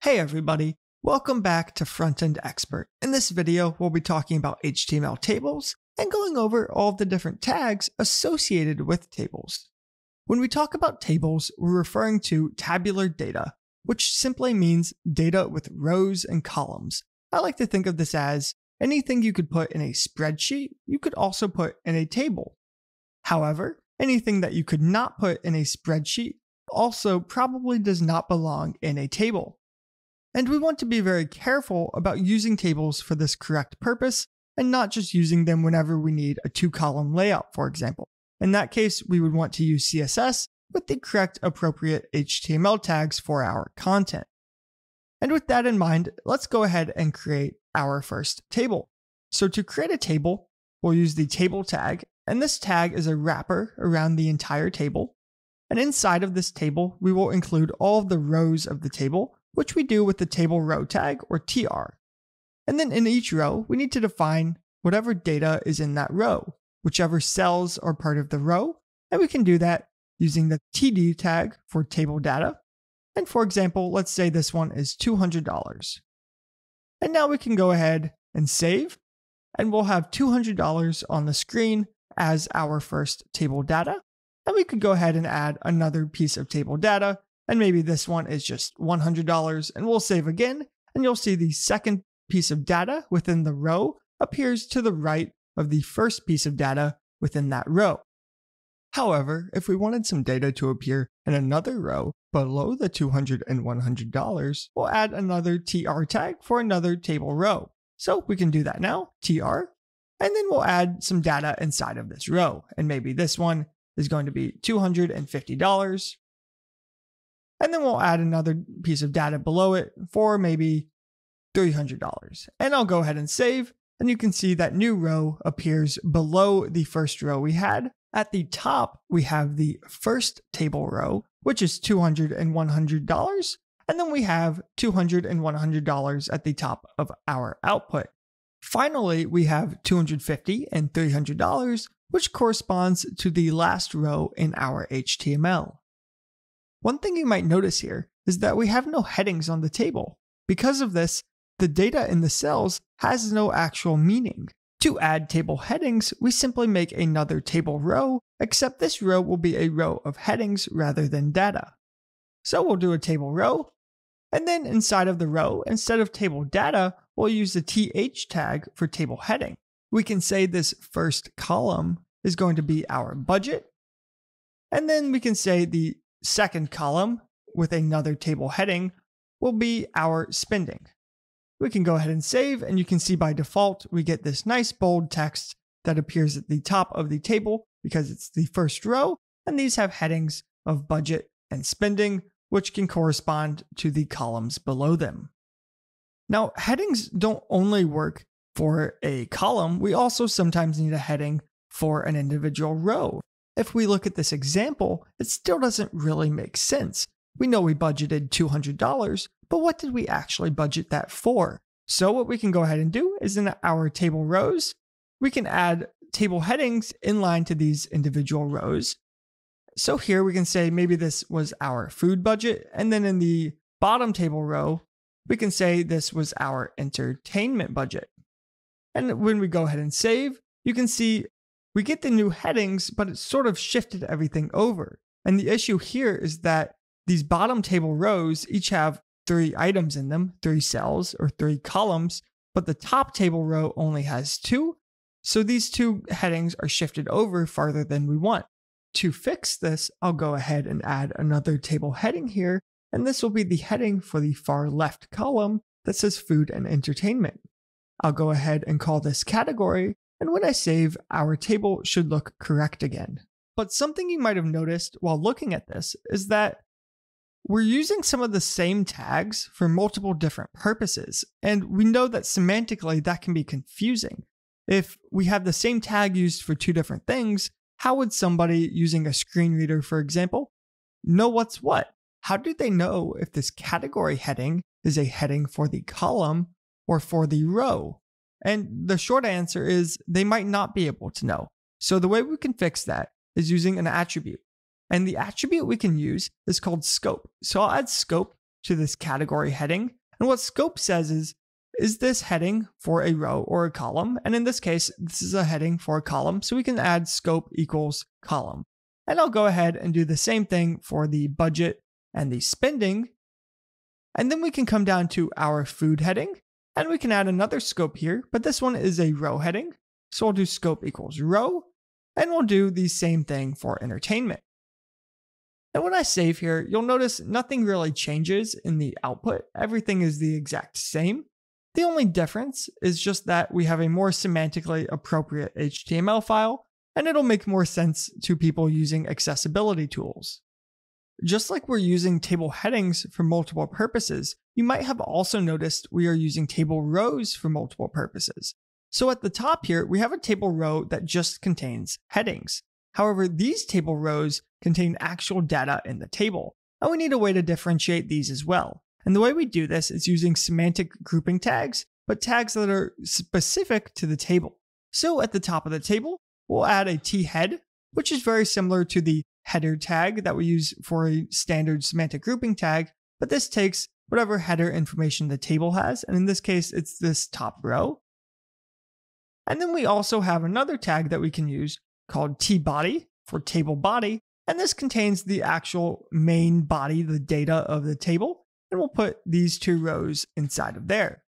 Hey everybody, welcome back to Front-End Expert. In this video, we'll be talking about HTML tables and going over all of the different tags associated with tables. When we talk about tables, we're referring to tabular data, which simply means data with rows and columns. I like to think of this as anything you could put in a spreadsheet, you could also put in a table. However, anything that you could not put in a spreadsheet also probably does not belong in a table. And we want to be very careful about using tables for this correct purpose and not just using them whenever we need a two-column layout, for example. In that case, we would want to use CSS with the correct appropriate HTML tags for our content. And with that in mind, let's go ahead and create our first table. So to create a table, we'll use the table tag, and this tag is a wrapper around the entire table. And inside of this table, we will include all of the rows of the table, which we do with the table row tag, or TR. And then in each row, we need to define whatever data is in that row, whichever cells are part of the row, and we can do that using the TD tag for table data. And for example, let's say this one is $200. And now we can go ahead and save, and we'll have $200 on the screen as our first table data. And we could go ahead and add another piece of table data, and maybe this one is just $100, and we'll save again, and you'll see the second piece of data within the row appears to the right of the first piece of data within that row. However, if we wanted some data to appear in another row below the $200 and $100, we'll add another TR tag for another table row. So we can do that now, TR, and then we'll add some data inside of this row, and maybe this one is going to be $250. And then we'll add another piece of data below it for maybe $300. And I'll go ahead and save, and you can see that new row appears below the first row we had. At the top, we have the first table row, which is $200 and $100, and then we have $200 and $100 at the top of our output. Finally, we have $250 and $300, which corresponds to the last row in our HTML. One thing you might notice here is that we have no headings on the table. Because of this, the data in the cells has no actual meaning. To add table headings, we simply make another table row, except this row will be a row of headings rather than data. So we'll do a table row, and then inside of the row, instead of table data, we'll use the TH tag for table heading. We can say this first column is going to be our budget, and then we can say the second column with another table heading will be our spending. We can go ahead and save, and you can see by default we get this nice bold text that appears at the top of the table because it's the first row, and these have headings of budget and spending, which can correspond to the columns below them. Now, headings don't only work for a column, we also sometimes need a heading for an individual row. If we look at this example, it still doesn't really make sense. We know we budgeted $200, but what did we actually budget that for? So what we can go ahead and do is in our table rows, we can add table headings in line to these individual rows. So here we can say maybe this was our food budget, and then in the bottom table row, we can say this was our entertainment budget. And when we go ahead and save, you can see we get the new headings, but it sort of shifted everything over. And the issue here is that these bottom table rows each have 3 items in them, 3 cells or 3 columns, but the top table row only has 2. So these 2 headings are shifted over farther than we want. To fix this, I'll go ahead and add another table heading here, and this will be the heading for the far left column that says food and entertainment. I'll go ahead and call this category, and when I save, our table should look correct again. But something you might have noticed while looking at this is that we're using some of the same tags for multiple different purposes, and we know that semantically that can be confusing. If we have the same tag used for 2 different things, how would somebody using a screen reader, for example, know what's what? How do they know if this category heading is a heading for the column or for the row? And the short answer is they might not be able to know. So the way we can fix that is using an attribute. And the attribute we can use is called scope. So I'll add scope to this category heading. And what scope says is this heading for a row or a column? And in this case, this is a heading for a column, so we can add scope equals column. And I'll go ahead and do the same thing for the budget and the spending. And then we can come down to our food heading, and we can add another scope here, but this one is a row heading. So we'll do scope equals row, and we'll do the same thing for entertainment. And when I save here, you'll notice nothing really changes in the output. Everything is the exact same. The only difference is just that we have a more semantically appropriate HTML file, and it'll make more sense to people using accessibility tools. Just like we're using table headings for multiple purposes, you might have also noticed we are using table rows for multiple purposes. So at the top here, we have a table row that just contains headings. However, these table rows contain actual data in the table, and we need a way to differentiate these as well. And the way we do this is using semantic grouping tags, but tags that are specific to the table. So at the top of the table, we'll add a t-head, which is very similar to the header tag that we use for a standard semantic grouping tag, but this takes whatever header information the table has, and in this case, it's this top row. And then we also have another tag that we can use called tBody for table body, and this contains the actual main body, the data of the table, and we'll put these two rows inside of there.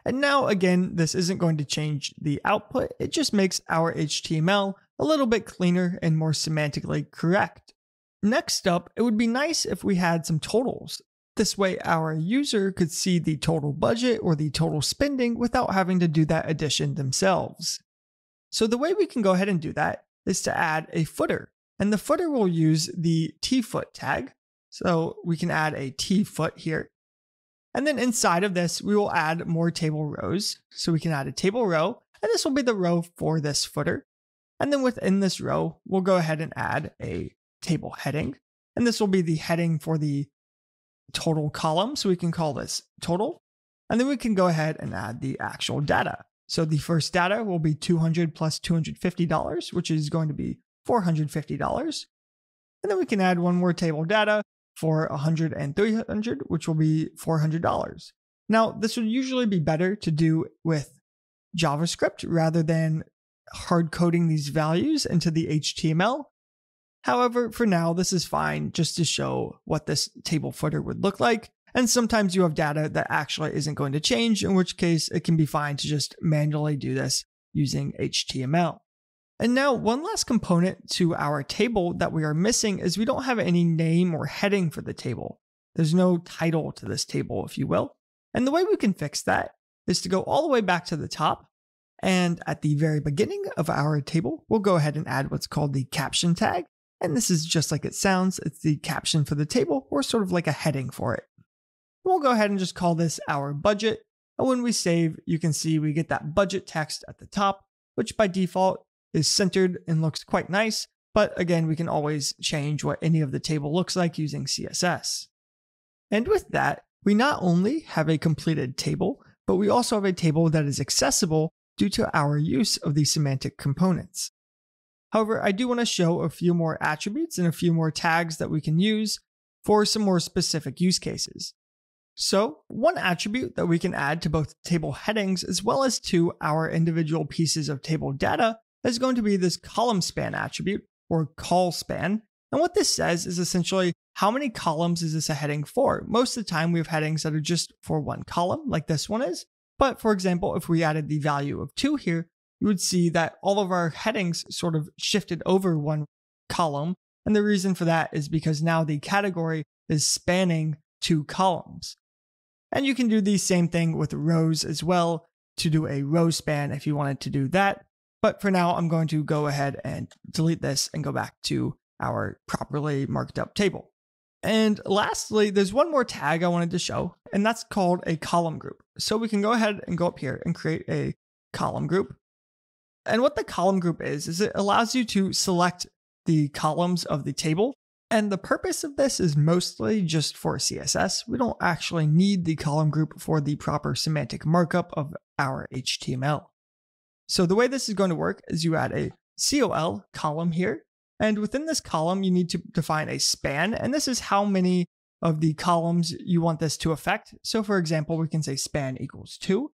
And now again, this isn't going to change the output, it just makes our HTML a little bit cleaner and more semantically correct. Next up, it would be nice if we had some totals. This way our user could see the total budget or the total spending without having to do that addition themselves. So the way we can go ahead and do that is to add a footer, and the footer will use the tfoot tag. So we can add a tfoot here. And then inside of this, we will add more table rows. So we can add a table row, and this will be the row for this footer. And then within this row, we'll go ahead and add a table heading. And this will be the heading for the total column. So we can call this total. And then we can go ahead and add the actual data. So the first data will be $200 plus $250, which is going to be $450. And then we can add one more table data for 100 and 300, which will be $400. Now, this would usually be better to do with JavaScript rather than hard coding these values into the HTML. However, for now, this is fine just to show what this table footer would look like. And sometimes you have data that actually isn't going to change, in which case it can be fine to just manually do this using HTML. And now one last component to our table that we are missing is we don't have any name or heading for the table. There's no title to this table, if you will. And the way we can fix that is to go all the way back to the top. And at the very beginning of our table, we'll go ahead and add what's called the caption tag. And this is just like it sounds. It's the caption for the table, or sort of like a heading for it. We'll go ahead and just call this our budget. And when we save, you can see we get that budget text at the top, which by default is centered and looks quite nice. But again, we can always change what any of the table looks like using CSS. And with that, we not only have a completed table, but we also have a table that is accessible due to our use of the semantic components. However, I do want to show a few more attributes and a few more tags that we can use for some more specific use cases. So one attribute that we can add to both table headings as well as to our individual pieces of table data is going to be this column span attribute, or col span. And what this says is essentially how many columns is this a heading for? Most of the time we have headings that are just for one column, like this one is. But for example, if we added the value of 2 here, you would see that all of our headings sort of shifted over one column. And the reason for that is because now the category is spanning 2 columns. And you can do the same thing with rows as well to do a row span if you wanted to do that. But for now, I'm going to go ahead and delete this and go back to our properly marked up table. And lastly, there's one more tag I wanted to show, and that's called a column group. So we can go ahead and go up here and create a column group. And what the column group is it allows you to select the columns of the table. And the purpose of this is mostly just for CSS. We don't actually need the column group for the proper semantic markup of our HTML. So the way this is going to work is you add a col column here. And within this column, you need to define a span. And this is how many of the columns you want this to affect. So for example, we can say span equals 2.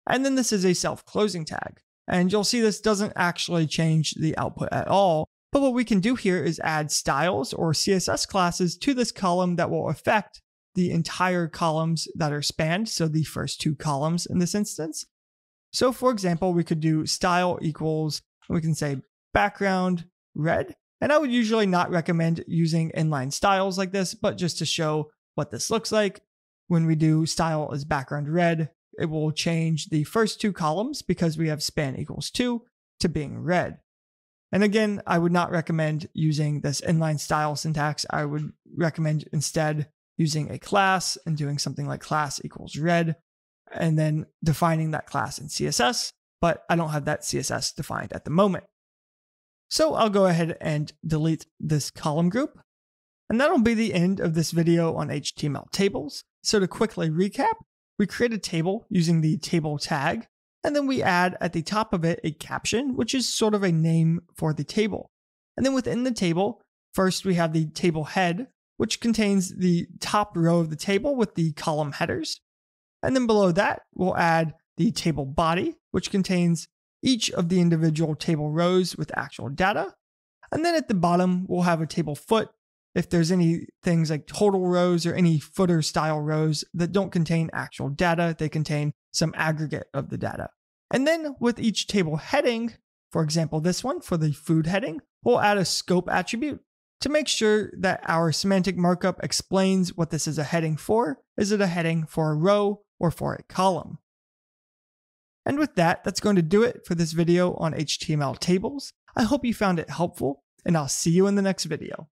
And then this is a self-closing tag. And you'll see this doesn't actually change the output at all. But what we can do here is add styles or CSS classes to this column that will affect the entire columns that are spanned. So the first 2 columns in this instance. So for example, we could do style equals, we can say background red. And I would usually not recommend using inline styles like this, but just to show what this looks like, when we do style as background red, it will change the first 2 columns because we have span equals 2 to being red. And again, I would not recommend using this inline style syntax. I would recommend instead using a class and doing something like class equals red, and then defining that class in CSS, but I don't have that CSS defined at the moment. So I'll go ahead and delete this column group. And that'll be the end of this video on HTML tables. So to quickly recap, we create a table using the table tag, and then we add at the top of it a caption, which is sort of a name for the table. And then within the table, first we have the table head, which contains the top row of the table with the column headers. And then below that, we'll add the table body, which contains each of the individual table rows with actual data. And then at the bottom, we'll have a table foot if there's any things like total rows or any footer style rows that don't contain actual data, they contain some aggregate of the data. And then with each table heading, for example, this one for the food heading, we'll add a scope attribute to make sure that our semantic markup explains what this is a heading for. Is it a heading for a row or for a column? And with that, that's going to do it for this video on HTML tables. I hope you found it helpful, and I'll see you in the next video.